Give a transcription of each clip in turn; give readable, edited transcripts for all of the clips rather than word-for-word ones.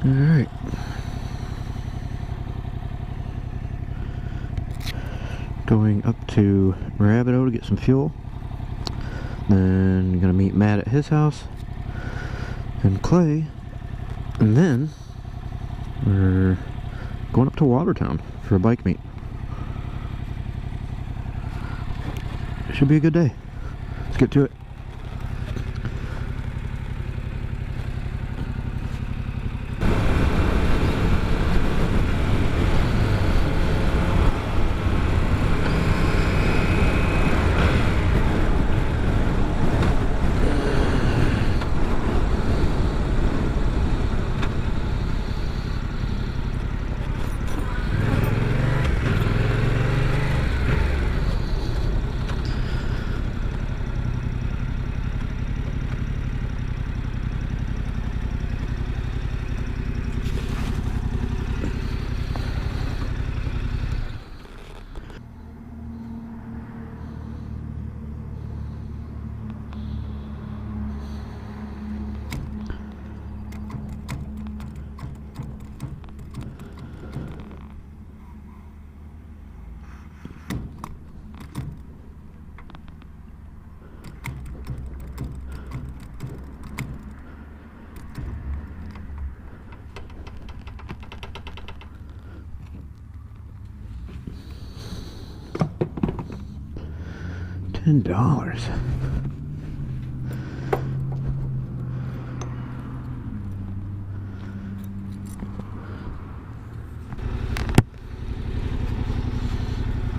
Alright. Going up to Rabbitoh to get some fuel. Then gonna meet Matt at his house and Clay. And then we're going up to Watertown for a bike meet. It should be a good day. Let's get to it. $10.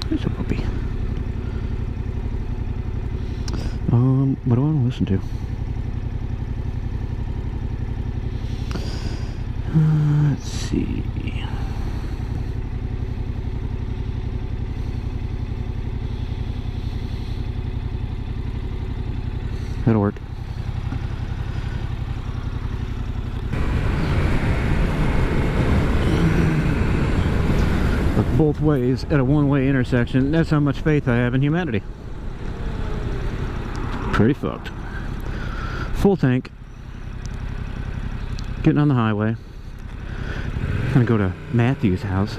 There's a puppy. What do I want to listen to? Let's see. That'll work. Look both ways at a one-way intersection. That's how much faith I have in humanity. Pretty fucked. Full tank. Getting on the highway. Gonna go to Matthew's house.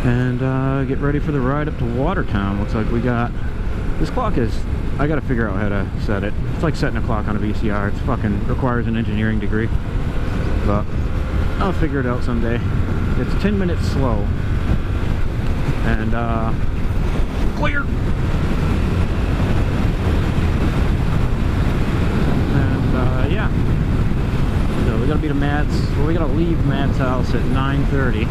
And get ready for the ride up to Watertown. Looks like we got... This clock is... I gotta figure out how to set it. It's like setting a clock on a VCR. It's fucking requires an engineering degree. But I'll figure it out someday. It's 10 minutes slow. And clear! And yeah. So we gotta be to Matt's... Well, we gotta leave Matt's house at 9:30.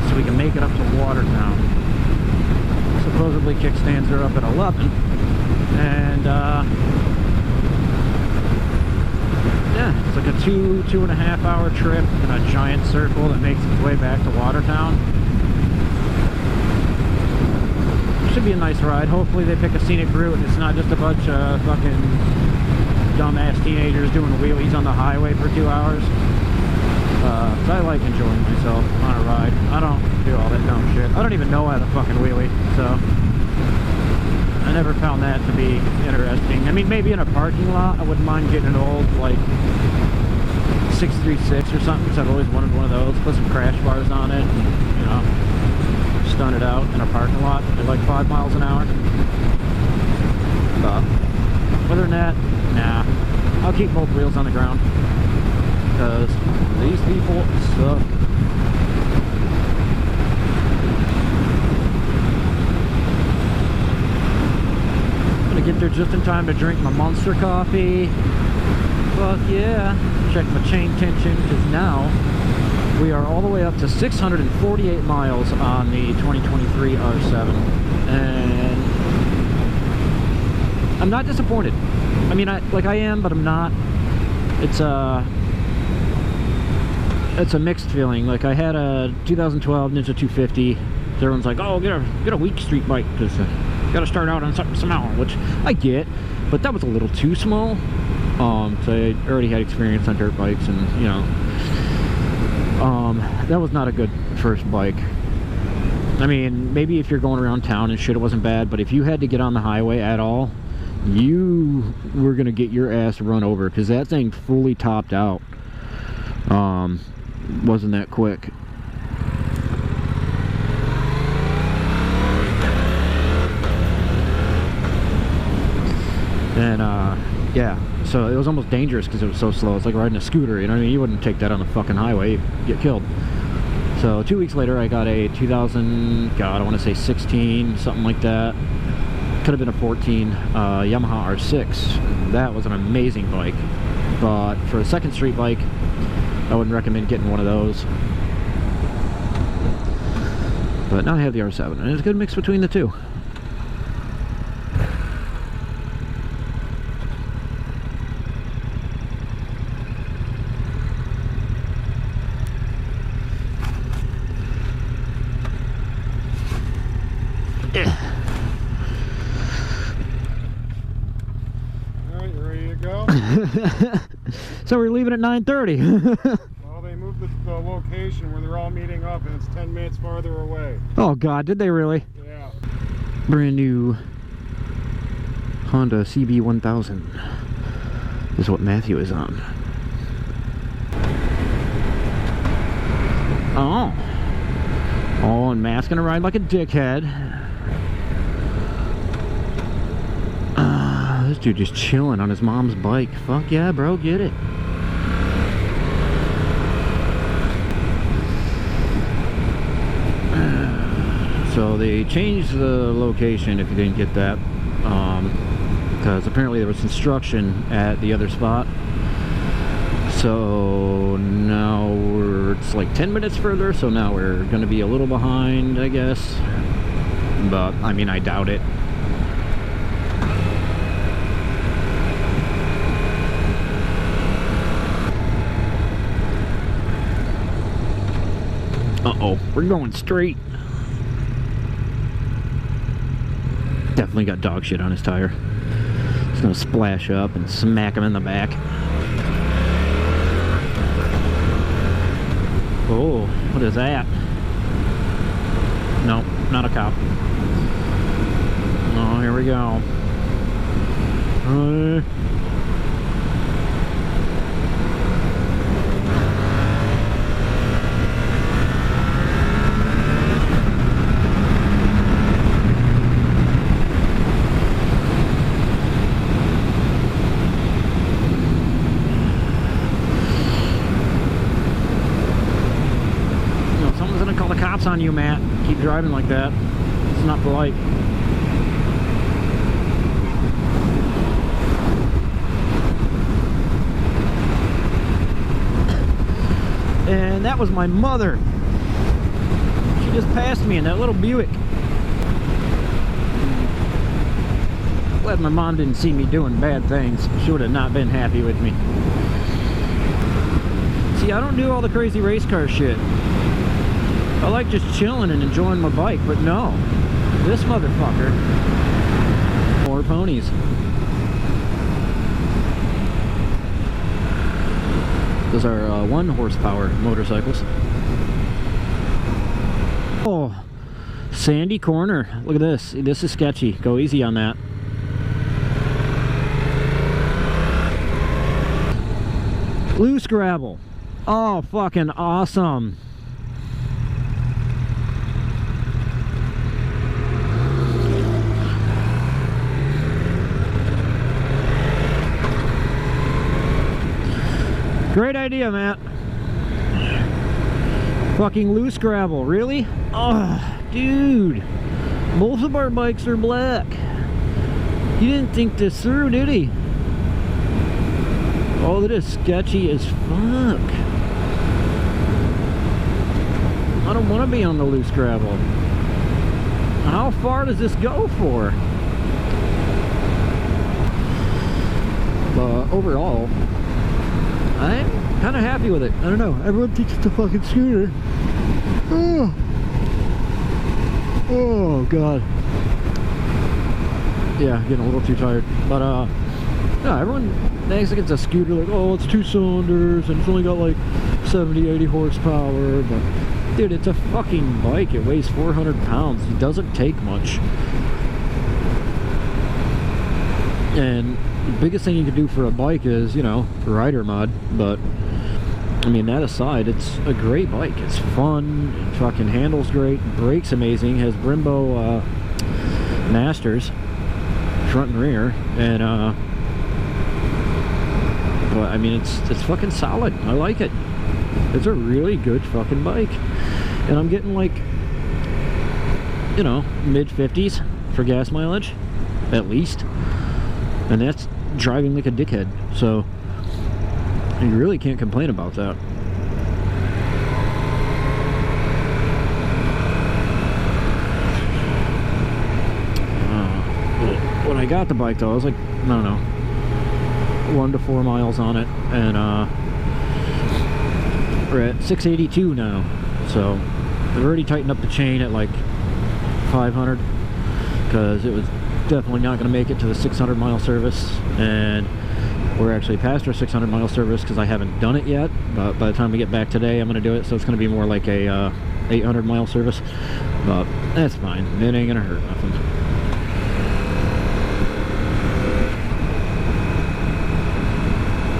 So we can make it up to Watertown. Supposedly kickstands are up at 11. And yeah, it's like a two and a half hour trip in a giant circle that makes its way back to Watertown. Should be a nice ride. Hopefully they pick a scenic route and it's not just a bunch of fucking dumbass teenagers doing wheelies on the highway for 2 hours. So I like enjoying myself on a ride. I don't do all that dumb shit. I don't even know how to fucking wheelie, so I never found that to be interesting. I mean, maybe in a parking lot, I wouldn't mind getting an old, like, 636 or something, because I've always wanted one of those. Put some crash bars on it, and, you know, stun it out in a parking lot at like 5 miles an hour. But other than that, nah. I'll keep both wheels on the ground. Because these people suck. I'm gonna get there just in time to drink my Monster coffee. Fuck yeah. Check my chain tension, because now we are all the way up to 648 miles on the 2023 R7. And I'm not disappointed. I mean, I am, but I'm not. It's a mixed feeling. Like, I had a 2012 Ninja 250. Everyone's like, oh, get a weak street bike, because you gotta start out on something small, which I get, but that was a little too small. So I already had experience on dirt bikes, and, you know, That was not a good first bike. I mean, maybe if you're going around town and shit, it wasn't bad, but if you had to get on the highway at all, you were gonna get your ass run over, because that thing fully topped out. Wasn't that quick. And yeah, so it was almost dangerous because it was so slow. It's like riding a scooter, you know what I mean? You wouldn't take that on the fucking highway, you'd get killed. So 2 weeks later I got a 2000, God, I want to say 16, something like that. Could have been a 14, Yamaha R7. That was an amazing bike, but for a second street bike, I wouldn't recommend getting one of those. But now I have the R7, and it's a good mix between the two. Alright, you ready to go? So we're leaving at 9:30. Well, they moved the location where they're all meeting up, and it's 10 minutes farther away. Oh God, did they really? Yeah. Brand new Honda CB1000 is what Matthew is on. Oh. Oh, and Matt's gonna ride like a dickhead. This dude just chilling on his mom's bike. Fuck yeah, bro, get it. So they changed the location, if you didn't get that, because apparently there was construction at the other spot. So now it's like 10 minutes further, so now we're going to be a little behind, I guess. But, I mean, I doubt it. Uh-oh, we're going straight. Definitely got dog shit on his tire. It's gonna splash up and smack him in the back. Oh, what is that? Nope, not a cop. Oh, here we go. On you, Matt. Keep driving like that. It's not polite. And that was my mother. She just passed me in that little Buick. Glad my mom didn't see me doing bad things. She would have not been happy with me. See, I don't do all the crazy race car shit. I like just chilling and enjoying my bike, but no. This motherfucker. More ponies. Those are 1 horsepower motorcycles. Oh, sandy corner. Look at this. This is sketchy. Go easy on that. Loose gravel. Oh, fucking awesome. Great idea, Matt. Fucking loose gravel, really? Oh, dude. Both of our bikes are black. He didn't think this through, did he? Oh, that is sketchy as fuck. I don't want to be on the loose gravel. How far does this go for? Overall, I'm kind of happy with it. I don't know. Everyone thinks it's a fucking scooter. Oh God. Yeah, getting a little too tired. But No, everyone thinks it's a scooter, like, oh, it's 2 cylinders and it's only got like 70, 80 horsepower. But dude, it's a fucking bike. It weighs 400 pounds. It doesn't take much. And the biggest thing you can do for a bike is, you know, rider mod. But I mean, that aside, it's a great bike. It's fun. It fucking handles great. Brakes amazing. Has Brembo Masters front and rear. And but I mean, it's fucking solid. I like it. It's a really good fucking bike. And I'm getting like, you know, mid 50s for gas mileage, at least. And that's driving like a dickhead. So you really can't complain about that. When I got the bike though, I was like, I don't know, 1 to 4 miles on it, and we're at 682 now. So I've already tightened up the chain at like 500 because it was definitely not going to make it to the 600 mile service, and we're actually past our 600 mile service because I haven't done it yet. But by the time we get back today, I'm going to do it, so it's going to be more like a 800 mile service. But that's fine. It ain't going to hurt nothing.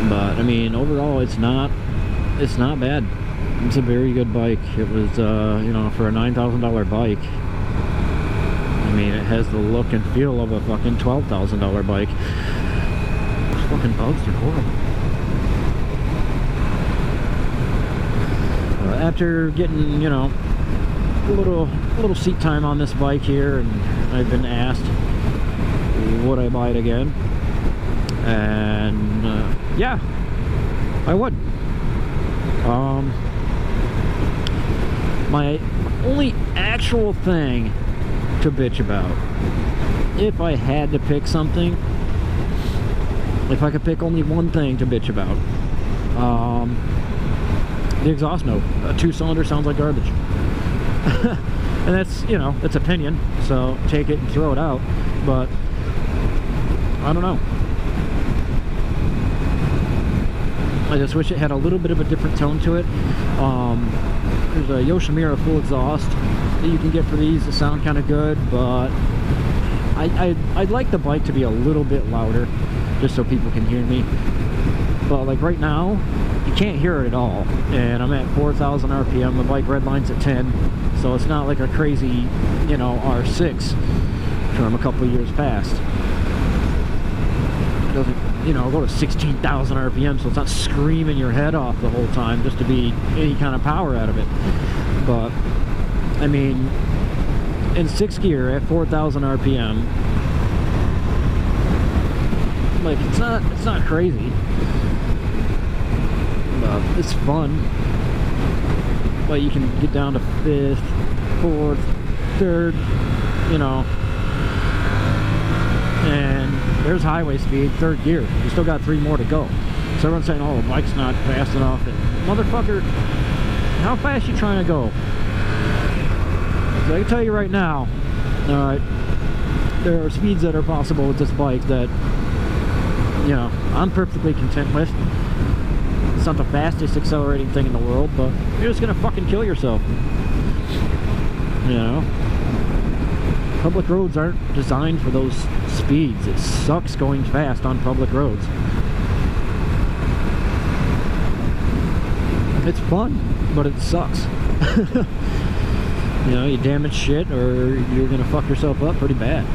But I mean, overall, it's not bad. It's a very good bike. It was, you know, for a $9,000 bike. I mean, it has the look and feel of a fucking $12,000 bike. Those fucking bugs are horrible. After getting, you know, a little seat time on this bike here, and I've been asked would I buy it again, and yeah, I would. My only actual thing to bitch about, if I had to pick something, if I could pick only one thing to bitch about, the exhaust note. A 2-cylinder sounds like garbage. And that's, you know, that's opinion, so take it and throw it out. But I don't know, I just wish it had a little bit of a different tone to it. There's a Yoshimura full exhaust that you can get for these that sound kind of good, but I'd like the bike to be a little bit louder, just so people can hear me. But like right now, you can't hear it at all, and I'm at 4,000 RPM. The bike redlines at 10, so it's not like a crazy, you know, R6 from a couple of years past. It doesn't, you know, go to 16,000 RPM, so it's not screaming your head off the whole time just to be any kind of power out of it. But I mean, in 6th gear at 4,000 RPM, like, it's not crazy, but it's fun. But you can get down to 5th, 4th, 3rd, you know, and there's highway speed, 3rd gear. You still got 3 more to go. So everyone's saying, oh, the bike's not fast enough. And motherfucker, how fast you trying to go? So I can tell you right now, alright, there are speeds that are possible with this bike that, you know, I'm perfectly content with. It's not the fastest accelerating thing in the world, but you're just gonna fucking kill yourself. You know? Public roads aren't designed for those speeds. It sucks going fast on public roads. It's fun, but it sucks. You know, you damage shit, or you're gonna fuck yourself up pretty bad.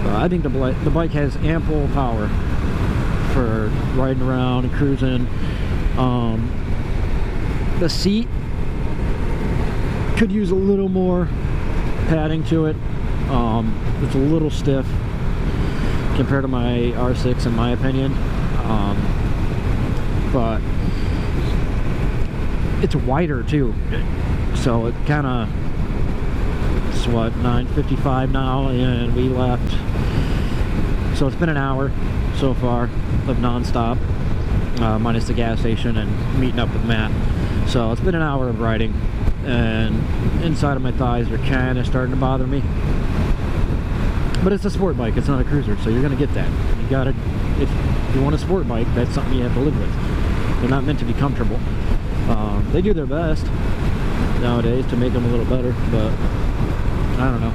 I think the bike has ample power for riding around and cruising. The seat could use a little more padding to it. It's a little stiff compared to my R6 in my opinion, but it's wider too, so it kind of, it's what, 9:55 now, and we left, so it's been an hour so far of non-stop, minus the gas station and meeting up with Matt. So it's been an hour of riding, and inside of my thighs are kind of starting to bother me. But it's a sport bike, it's not a cruiser, so you're gonna get that. gotta, if you want a sport bike, that's something you have to live with. They're not meant to be comfortable. They do their best nowadays to make them a little better, but I don't know.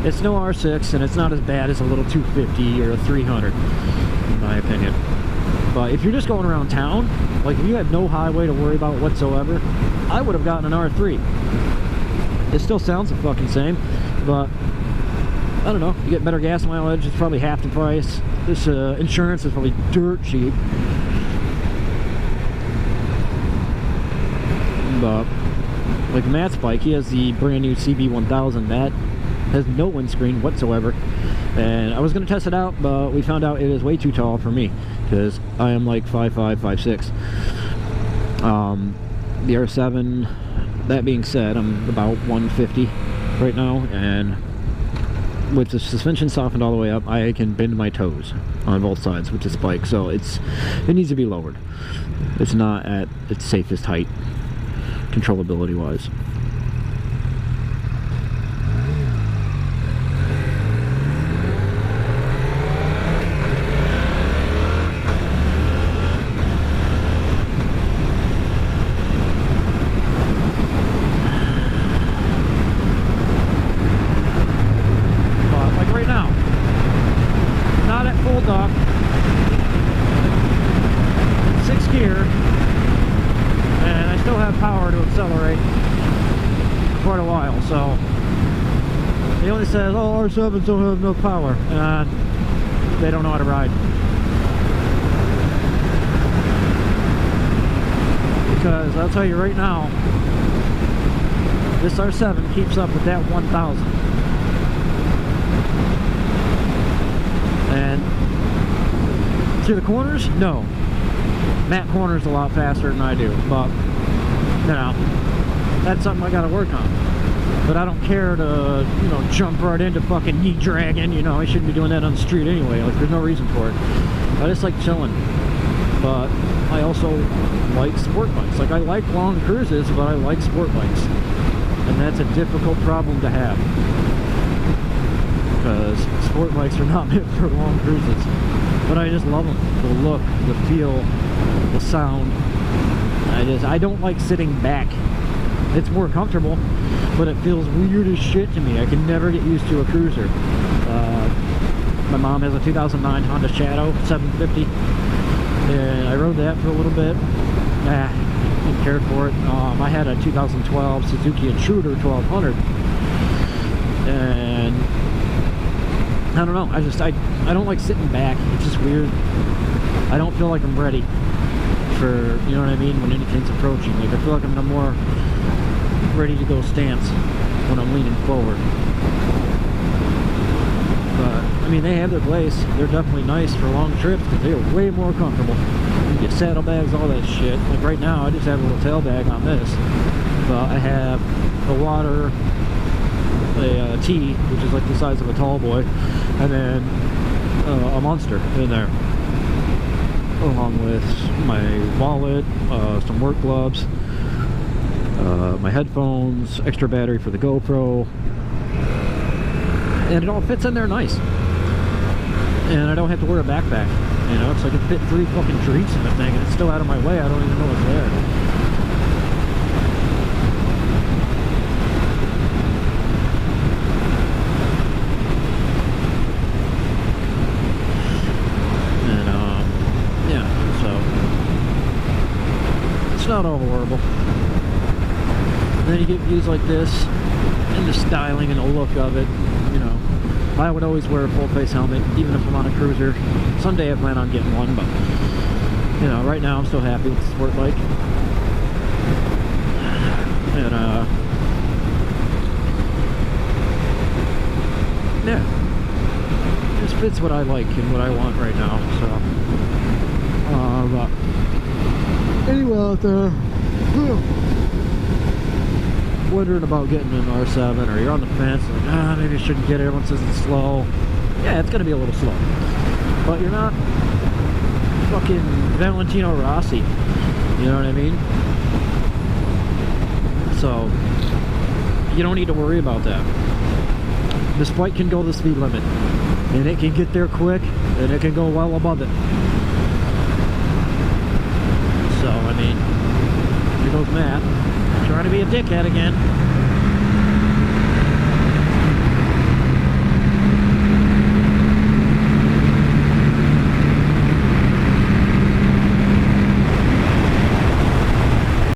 It's no R6, and it's not as bad as a little 250 or a 300, in my opinion. But if you're just going around town, like if you have no highway to worry about whatsoever, I would have gotten an R3. It still sounds the fucking same, but I don't know. You get better gas mileage. It's probably half the price. This insurance is probably dirt cheap. But like Matt's bike, he has the brand new CB1000 that has no windscreen whatsoever, and I was going to test it out, but we found out it is way too tall for me because I am like 5'5", 5'6". The R7, that being said, I'm about 150 right now, and with the suspension softened all the way up, I can bend my toes on both sides with this bike, so it needs to be lowered. It's not at its safest height controllability wise. Says, oh, R7s don't have no power, and they don't know how to ride. Because I'll tell you right now, this R7 keeps up with that 1000. And through the corners, no. Matt corners a lot faster than I do, but you know, that's something I gotta work on. But I don't care to, you know, jump right into fucking knee dragging, you know, I shouldn't be doing that on the street anyway, like there's no reason for it. I just like chilling. But I also like sport bikes. Like I like long cruises, but I like sport bikes. And that's a difficult problem to have. Because sport bikes are not meant for long cruises. But I just love them. The look, the feel, the sound. I don't like sitting back. It's more comfortable, but it feels weird as shit to me. I can never get used to a cruiser. My mom has a 2009 Honda Shadow 750, and I rode that for a little bit. Didn't care for it. I had a 2012 Suzuki Intruder 1200, and I don't know. I don't like sitting back. It's just weird. I don't feel like I'm ready for, you know what I mean, when anything's approaching. Like I feel like I'm in a more ready to go stance when I'm leaning forward. But I mean, they have their place. They're definitely nice for long trips because they are way more comfortable. You get saddlebags, all that shit. Like right now, I just have a little tail bag on this, but I have a water, a tea, which is like the size of a tall boy, and then a monster in there, along with my wallet, some work gloves, my headphones, extra battery for the GoPro, and it all fits in there nice. And I don't have to wear a backpack, you know, so I can fit 3 fucking drinks in the thing, and it's still out of my way. I don't even know it's there. And yeah, so it's not all horrible. And then you get views like this, and the styling and the look of it, you know. I would always wear a full face helmet, even if I'm on a cruiser. Someday I plan on getting one, but, you know, right now I'm still happy with the sport bike. And, yeah. It just fits what I like and what I want right now, so. But anyway, out there, wondering about getting an R7, or you're on the fence, like, maybe I shouldn't get it, everyone says it's slow. Yeah, it's gonna be a little slow, but you're not fucking Valentino Rossi, you know what I mean? So you don't need to worry about that. This bike can go the speed limit, and it can get there quick, and it can go well above it. So, I mean, here goes Matt, trying to be a dickhead again.